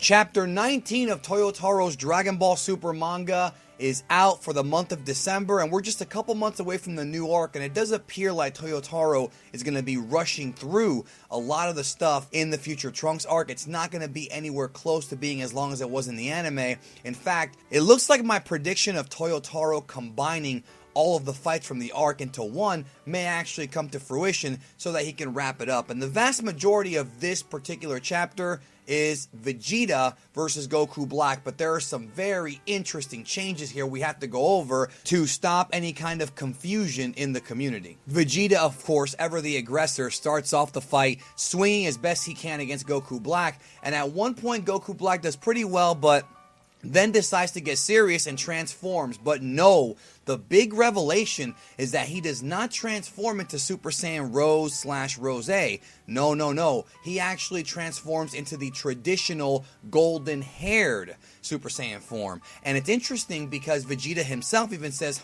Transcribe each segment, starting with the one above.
Chapter 19 of Toyotaro's Dragon Ball Super manga is out for the month of December, and we're just a couple months away from the new arc, and it does appear like Toyotaro is going to be rushing through a lot of the stuff in the Future Trunks arc. It's not going to be anywhere close to being as long as it was in the anime. In fact, it looks like my prediction of Toyotaro combining all of the fights from the arc into one may actually come to fruition so that he can wrap it up. And the vast majority of this particular chapter is Vegeta versus Goku Black, but there are some very interesting changes here we have to go over to stop any kind of confusion in the community. Vegeta, of course, ever the aggressor, starts off the fight swinging as best he can against Goku Black, and at one point Goku Black does pretty well, but then decides to get serious and transforms. But no, the big revelation is that he does not transform into Super Saiyan Rose/Rose. No. He actually transforms into the traditional golden-haired Super Saiyan form. And it's interesting because Vegeta himself even says,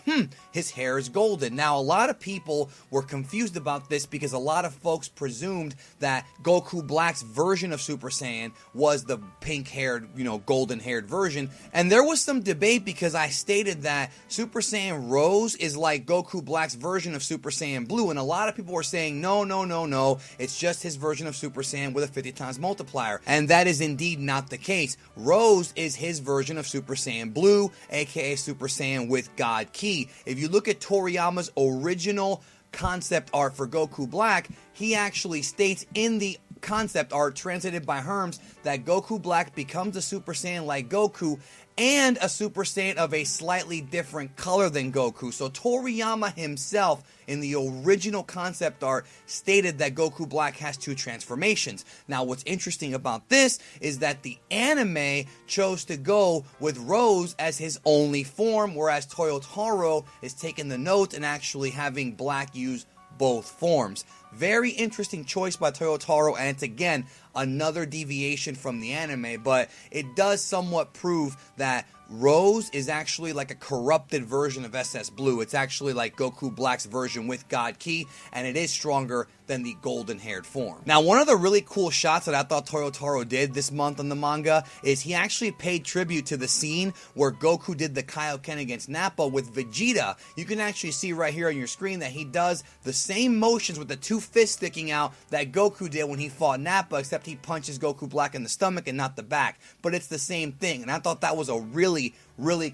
his hair is golden. Now, a lot of people were confused about this because a lot of folks presumed that Goku Black's version of Super Saiyan was the pink-haired, golden-haired version. And there was some debate because I stated that Super Saiyan Rose is like Goku Black's version of Super Saiyan Blue, and a lot of people were saying, no, it's just his version of Super Saiyan with a 50 times multiplier. And that is indeed not the case. Rose is his version of Super Saiyan Blue, aka Super Saiyan with God Ki. If you look at Toriyama's original concept art for Goku Black, he actually states in the concept art translated by Herms that Goku Black becomes a Super Saiyan like Goku and a Super Saiyan of a slightly different color than Goku. So Toriyama himself in the original concept art stated that Goku Black has two transformations. Now what's interesting about this is that the anime chose to go with Rose as his only form, whereas Toyotaro is taking the notes and actually having Black use both forms. Very interesting choice by Toyotaro, and it's again another deviation from the anime, but it does somewhat prove that Rose is actually like a corrupted version of SS Blue. It's actually like Goku Black's version with God Ki, and it is stronger than the golden-haired form. Now, one of the really cool shots that I thought Toyotaro did this month in the manga is he actually paid tribute to the scene where Goku did the Kaioken against Nappa with Vegeta. You can actually see right here on your screen that he does the same motions with the two fists sticking out that Goku did when he fought Nappa, except he punches Goku Black in the stomach and not the back. But it's the same thing, and I thought that was a really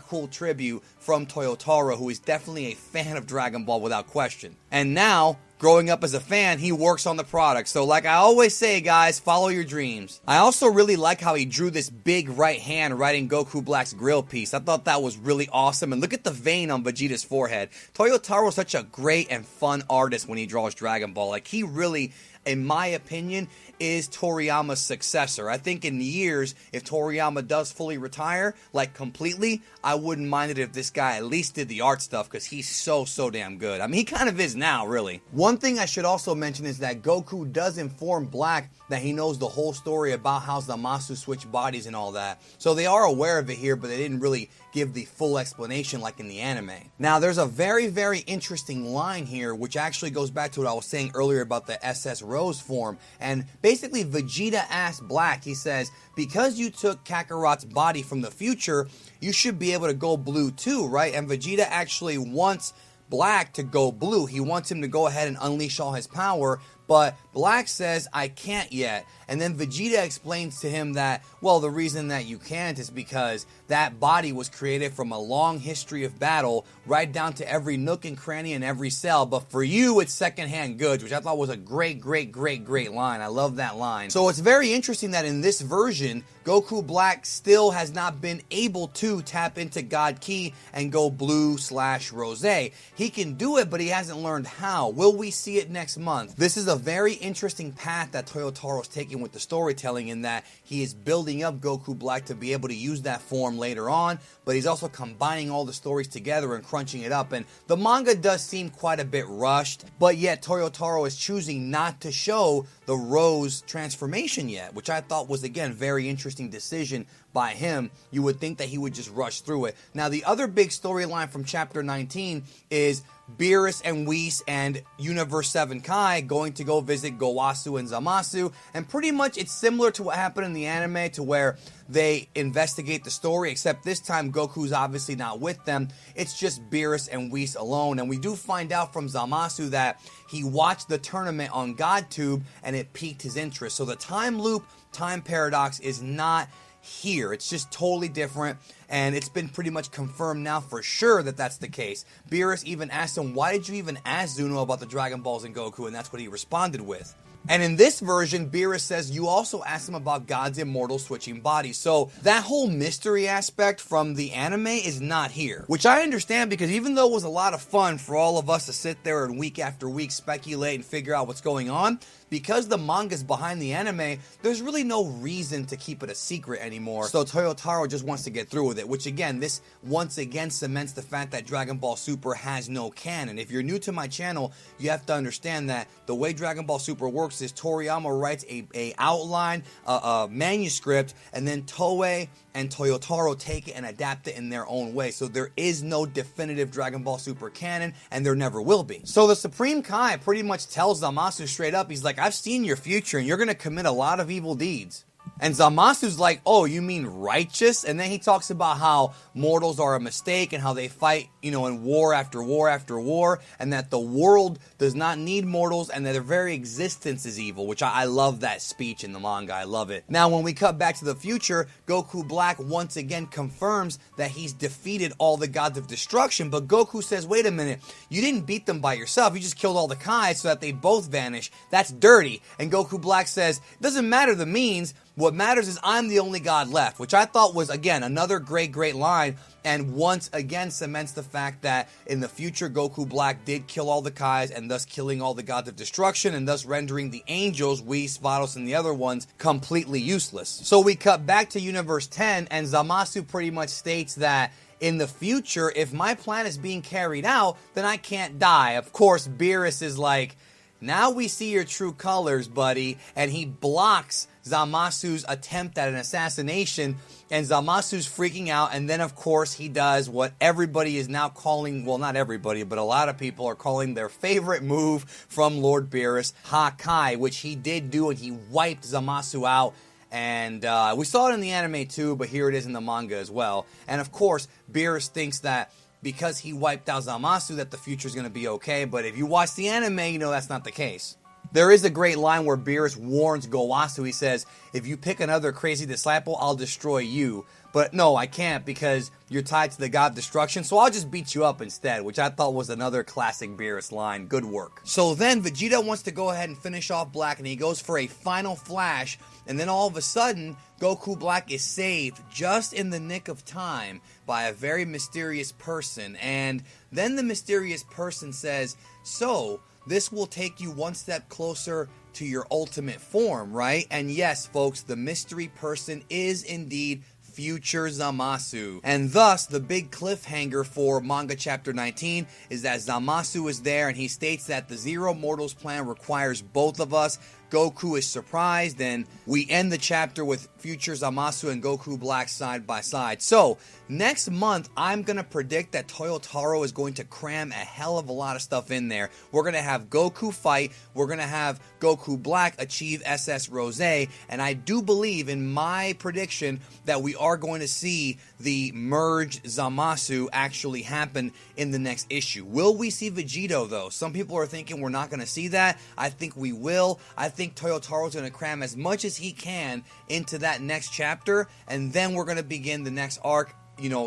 cool tribute from Toyotaro, who is definitely a fan of Dragon Ball without question. And now, growing up as a fan, he works on the product. So like I always say, guys, follow your dreams. I also really like how he drew this big right hand right in Goku Black's grill piece. I thought that was really awesome. And look at the vein on Vegeta's forehead. Toyotaro is such a great and fun artist when he draws Dragon Ball. Like, he really, in my opinion, is Toriyama's successor. I think in years, if Toriyama does fully retire, like completely, I wouldn't mind it if this guy at least did the art stuff, because he's so damn good. I mean, he kind of is now, really. One thing I should also mention is that Goku does inform Black that he knows the whole story about how Zamasu switch bodies and all that. So they are aware of it here, but they didn't really give the full explanation like in the anime. Now, there's a very interesting line here, which actually goes back to what I was saying earlier about the SS Rose form. And basically, Vegeta asked Black, he says, because you took Kakarot's body from the future, you should be able to go blue too, right? And Vegeta actually wants Black to go blue. He wants him to go ahead and unleash all his power, but Black says, I can't yet. And then Vegeta explains to him that, well, the reason that you can't is because that body was created from a long history of battle, right down to every nook and cranny and every cell. But for you, it's secondhand goods, which I thought was a great line. I love that line. So it's very interesting that in this version, Goku Black still has not been able to tap into God Ki and go blue/Rose. He can do it, but he hasn't learned how. Will we see it next month? This is a very interesting path that Toyotaro is taking with the storytelling, in that he is building up Goku Black to be able to use that form later on, but he's also combining all the stories together and crunching it up. And the manga does seem quite a bit rushed, but yet Toyotaro is choosing not to show the Rose transformation yet, which I thought was, again, very interesting decision by him. You would think that he would just rush through it. Now, the other big storyline from chapter 19 is Beerus and Whis and Universe 7 Kai going to go visit Gowasu and Zamasu, and pretty much it's similar to what happened in the anime, to where they investigate the story, except this time Goku's obviously not with them. It's just Beerus and Whis alone, and we do find out from Zamasu that he watched the tournament on GodTube and it piqued his interest. So the time loop, time paradox is not here. It's just totally different, and it's been pretty much confirmed now for sure that that's the case. Beerus even asked him, why did you even ask Zuno about the Dragon Balls and Goku? And that's what he responded with. And in this version, Beerus says you also asked him about God's immortal switching bodies. So that whole mystery aspect from the anime is not here, which I understand, because even though it was a lot of fun for all of us to sit there and week after week speculate and figure out what's going on, because the manga's behind the anime, there's really no reason to keep it a secret anymore. So Toyotaro just wants to get through with it, which again, this once again cements the fact that Dragon Ball Super has no canon. If you're new to my channel, you have to understand that the way Dragon Ball Super works is Toriyama writes a outline, a manuscript, and then Toei and Toyotaro take it and adapt it in their own way. So there is no definitive Dragon Ball Super canon, and there never will be. So the Supreme Kai pretty much tells Zamasu straight up, he's like, I've seen your future, and you're going to commit a lot of evil deeds. And Zamasu's like, oh, you mean righteous? And then he talks about how mortals are a mistake and how they fight, in war after war after war, and that the world does not need mortals and that their very existence is evil, which I love that speech in the manga. I love it. Now, when we cut back to the future, Goku Black once again confirms that he's defeated all the gods of destruction, but Goku says, wait a minute, you didn't beat them by yourself. You just killed all the Kai so that they both vanish. That's dirty. And Goku Black says, it doesn't matter the means. What matters is I'm the only god left, which I thought was, again, another great line, and once again cements the fact that in the future, Goku Black did kill all the Kais, and thus killing all the gods of destruction, and thus rendering the angels, Whis, Vados, and the other ones, completely useless. So we cut back to Universe 10, and Zamasu pretty much states that in the future, if my plan is being carried out, then I can't die. Of course, Beerus is like, now we see your true colors, buddy, and he blocks Zamasu's attempt at an assassination, and Zamasu's freaking out, and then of course he does what everybody is now calling, well, not everybody, but a lot of people are calling their favorite move from Lord Beerus, Hakai, which he did do, and he wiped Zamasu out. And we saw it in the anime too, but here it is in the manga as well. And of course, Beerus thinks that because he wiped out Zamasu that the future is going to be okay, but if you watch the anime, you know that's not the case. There is a great line where Beerus warns Gowasu. He says, if you pick another crazy disciple, I'll destroy you. But no, I can't, because you're tied to the god of destruction, so I'll just beat you up instead, which I thought was another classic Beerus line. Good work. So then Vegeta wants to go ahead and finish off Black, and he goes for a final flash, and then all of a sudden, Goku Black is saved just in the nick of time by a very mysterious person. And then the mysterious person says, so this will take you one step closer to your ultimate form, right? And yes, folks, the mystery person is indeed Future Zamasu. And thus, the big cliffhanger for Manga Chapter 19 is that Zamasu is there, and he states that the Zero Mortals plan requires both of us. Goku is surprised, and we end the chapter with Future Zamasu and Goku Black side by side. So, next month, I'm going to predict that Toyotaro is going to cram a hell of a lot of stuff in there. We're going to have Goku fight, we're going to have Goku Black achieve SS Rose, and I do believe in my prediction that we are going to see the merged Zamasu actually happen in the next issue. Will we see Vegito, though? Some people are thinking we're not going to see that. I think we will. I think Toyotaro's going to cram as much as he can into that next chapter, and then we're going to begin the next arc,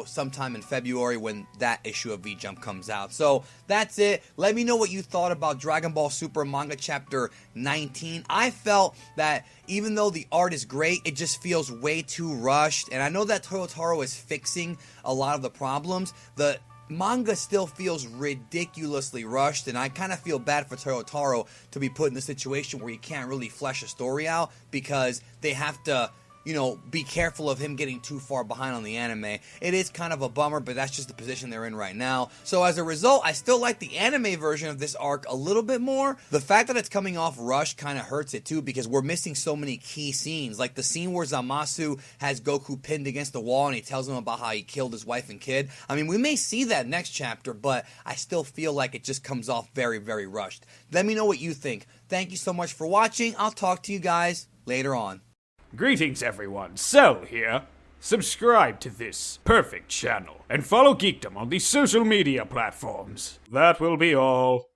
sometime in February when that issue of V-Jump comes out. So that's it. Let me know what you thought about Dragon Ball Super Manga Chapter 19. I felt that even though the art is great, it just feels way too rushed, and I know that Toyotaro is fixing a lot of the problems. The manga still feels ridiculously rushed, and I kind of feel bad for Toyotaro to be put in a situation where he can't really flesh a story out, because they have to be careful of him getting too far behind on the anime. It is kind of a bummer, but that's just the position they're in right now. So as a result, I still like the anime version of this arc a little bit more. The fact that it's coming off rushed kind of hurts it too, because we're missing so many key scenes. Like the scene where Zamasu has Goku pinned against the wall and he tells him about how he killed his wife and kid. I mean, we may see that next chapter, but I still feel like it just comes off very, very rushed. Let me know what you think. Thank you so much for watching. I'll talk to you guys later on. Greetings everyone, Cell here. Subscribe to this perfect channel and follow Geekdom on the social media platforms. That will be all.